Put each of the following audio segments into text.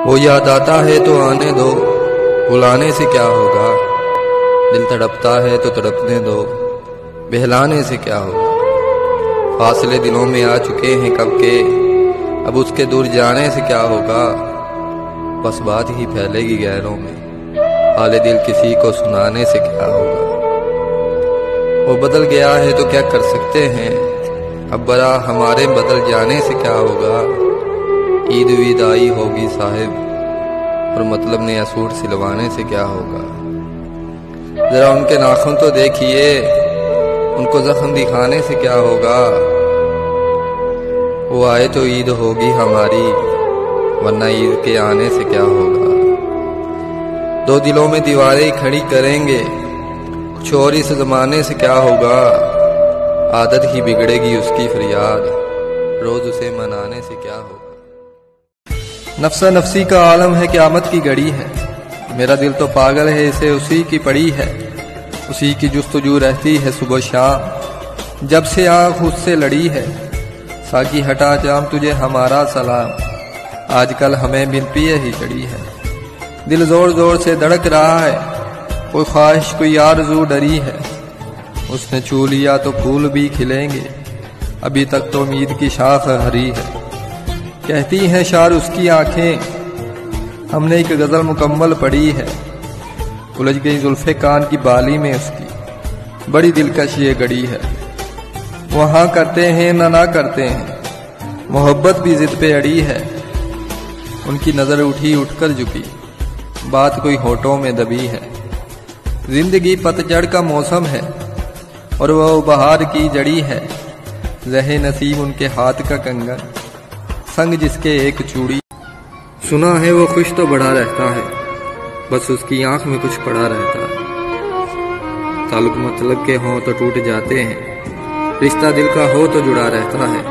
وہ یاد آتا ہے تو آنے دو، بلانے سے کیا ہوگا، دل تڑپتا ہے تو تڑپنے دو، بہلانے سے کیا ہوگا۔ فاصلے دلوں میں آ چکے ہیں کب کے، اب اس کے دور جانے سے کیا ہوگا، بس بات ہی پھیلے گی گہروں میں، حال دل کسی کو سنانے سے کیا ہوگا۔ وہ بدل گیا ہے تو کیا کر سکتے ہیں، اب برا ہمارے بدل جانے سے کیا ہوگا۔ عید وید آئی ہوگی صاحب، اور مطلب نیا سوٹ سلوانے سے کیا ہوگا۔ ذرا ان کے ناخن تو دیکھیے، ان کو زخم دکھانے سے کیا ہوگا۔ وہ آئے تو عید ہوگی ہماری، ورنہ عید کے آنے سے کیا ہوگا۔ دو دلوں میں دیواریں کھڑی کریں گے، کچھ اور اس زمانے سے کیا ہوگا۔ عادت ہی بگڑے گی اس کی فریاد، روز اسے منانے سے کیا ہوگا۔ نفسا نفسی کا عالم ہے، قیامت کی گھڑی ہے، میرا دل تو پاگل ہے، اسے اسی کی پڑی ہے، اسی کی جستجو رہتی ہے صبح شام، جب سے آنکھ اس سے لڑی ہے۔ ساقی ہٹا جام تجھے ہمارا سلام، آج کل ہمیں بن پیے ہی چڑھی ہے۔ دل زور زور سے دھڑک رہا ہے، کوئی خواہش کوئی آرزو ڈری ہے، اس نے چھو لیا تو پھول بھی کھلیں گے، ابھی تک تو امید کی شاخ ہری ہے۔ کہتی ہیں شار اس کی آنکھیں، ہم نے ایک غزل مکمل پڑھی ہے، الجھ گئی زلف کان کی بالی میں اس کی، بڑی دلکش یہ گڑی ہے۔ وہاں کرتے ہیں نہ کرتے ہیں، محبت بھی ضد پہ اڑی ہے، ان کی نظر اٹھی اٹھ کر جھکی، بات کوئی ہونٹوں میں دبی ہے۔ زندگی پتجھڑ کا موسم ہے، اور وہ بہار کی جڑی ہے، رہے نصیب ان کے ہاتھ کا کنگن، سنگ جس کے ایک چوڑی۔ سنا ہے وہ خوش تو بڑا رہتا ہے، بس اس کی آنکھ میں کچھ پڑا رہتا ہے۔ تعلق مطلب کے ہوں تو ٹوٹ جاتے ہیں، رشتہ دل کا ہو تو جڑا رہتا ہے،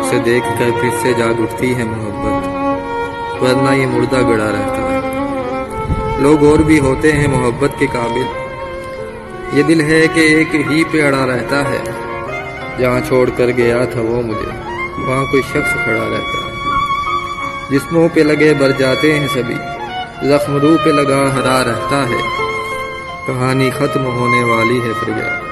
اسے دیکھ کر پھر سے جاگ اٹھتی ہے محبت، ورنہ یہ مردہ گڑا رہتا ہے۔ لوگ اور بھی ہوتے ہیں محبت کے قابل، یہ دل ہے کہ ایک ہی پہ اڑا رہتا ہے، جہاں چھوڑ کر گیا تھا وہ مجھے، وہاں کوئی شخص کھڑا رہتا ہے۔ جسموں پہ لگے بر جاتے ہیں سبھی، زخم روح پہ لگا ہرا رہتا ہے، کہانی ختم ہونے والی ہے فریاد،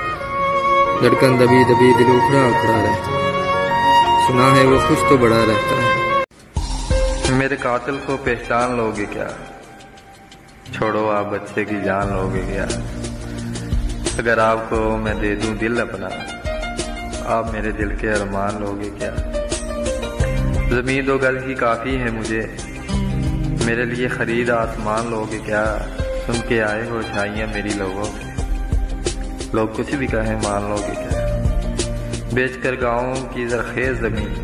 دھڑکن دبی دبی دل اکھڑا اکھڑا رہتا ہے۔ سنا ہے وہ خوش تو بڑا رہتا ہے۔ میرے قاتل کو پہچان لوگے کیا، چھوڑو آپ بچے کی جان لوگے کیا، اگر آپ کو میں دے دوں دل اپنا، آپ میرے دل کے ارمان لوگے کیا۔ زمین دو گز ہی کافی ہے مجھے، میرے لیے خرید آسمان لوگے کیا، سن کے آئے ہو چھائیاں میری لوگوں سے، لوگ کچھ بھی کہیں مان لوگے کیا۔ بیچ کر گاؤں کی زرخیز زمین،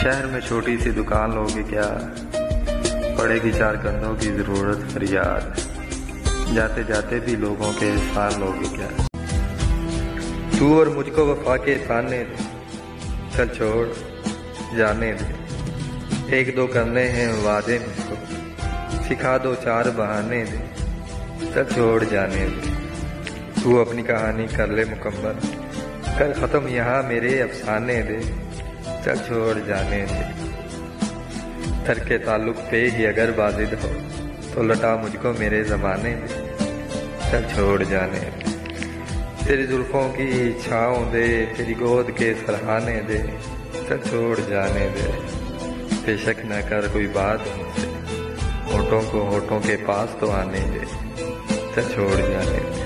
شہر میں چھوٹی سی دکان لوگے کیا، پڑے گی چار کندھوں کی ضرورت فریاد، جاتے جاتے بھی لوگوں کے احسان لوگے کیا۔ تو اور مجھ کو وفا کے تانے دے، چل چھوڑ جانے دے، ایک دو کرنے ہیں وعدے مجھ کو، سکھا دو چار بہانے دے، چل چھوڑ جانے دے۔ تو اپنی کہانی کر لے مکمل، کر ختم یہاں میرے افسانے دے، چل چھوڑ جانے دے۔ تر کے تعلق پہ ہی اگر بازد ہو تو لٹا مجھ کو میرے زمانے دے، چل چھوڑ جانے دے۔ تیری زلفوں کی چھاؤں دے، تیری گود کے سرہانے دے، چل چھوڑ جانے دے۔ بے شک نہ کر کوئی بات مجھ سے، ہونٹوں کو ہونٹوں کے پاس تو آنے دے، چل چھوڑ جانے دے۔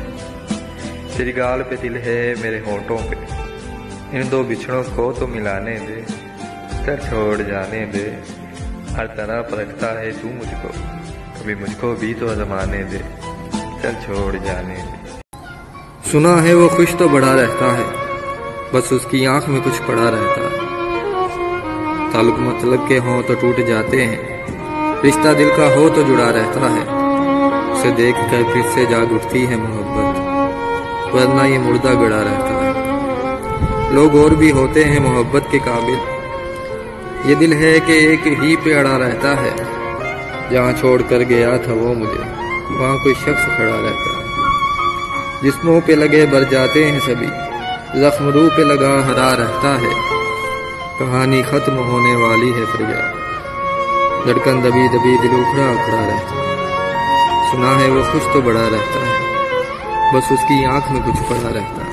تیری گال پہ دل ہے میرے ہونٹوں پہ، ان دو بچھڑوں کو تو ملانے دے، چل چھوڑ جانے دے۔ ہر طرح پرکھتا ہے تو مجھ کو، کبھی مجھ کو بھی تو آزمانے دے، چل چھوڑ جانے دے۔ سنا ہے وہ خوش تو بڑا رہتا ہے، بس اس کی آنکھ میں کچھ پڑا رہتا ہے۔ تعلق مطلب کے ہوں تو ٹوٹ جاتے ہیں، رشتہ دل کا ہو تو جڑا رہتا ہے، اسے دیکھ کر پھر سے جاگ اٹھتی ہے محبت، ورنہ یہ مردہ گڑا رہتا ہے۔ لوگ اور بھی ہوتے ہیں محبت کے قابل، یہ دل ہے کہ ایک ہی پہ اڑا رہتا ہے، جہاں چھوڑ کر گیا تھا وہ مجھے، وہاں کوئی شخص کھڑا رہتا ہے۔ جسموں پہ لگے بر جاتے ہیں سبھی، زخم روح پہ لگا ہرا رہتا ہے، کہانی ختم ہونے والی ہے فریاد، دھڑکن دبی دبی دل اکھڑا اکھڑا رہتا ہے۔ سنا ہے وہ خوش تو بڑا رہتا ہے، بس اس کی آنکھ میں کچھ پڑا رہتا ہے۔